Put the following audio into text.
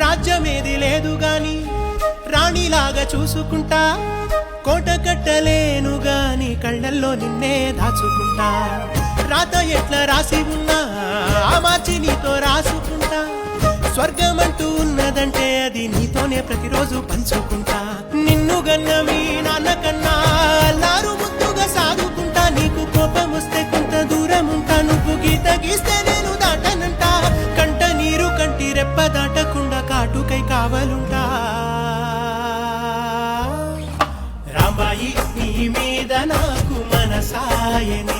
రాజ్యమేది లేదు గాని రాణిలాగా చూసుకుంటా, కోట కట్టలేను గాని కళ్ళల్లో నిన్నే దాచుకుంటా. రాత ఎట్లా రాసి ఉన్నా ఆ మార్చి నీతో రాసుకుంటా. స్వర్గమంటూ ఉన్నదంటే అది నీతోనే ప్రతిరోజు పంచుకుంటా. నిన్ను గన్న మీ నాన్న కన్నా అల్లారు ముద్దుగా సాదుకుంటా. నీకు కోపం వస్తే కొంత దూరం ఉంటా, నువ్వు గీత గీస్తే నేను దాటనంట. కంట నీరు కంటి రెప్ప దాటకుండా కాటుకై కావలుంటా. రాంబాయి నీ మీద నాకు మనసాయని,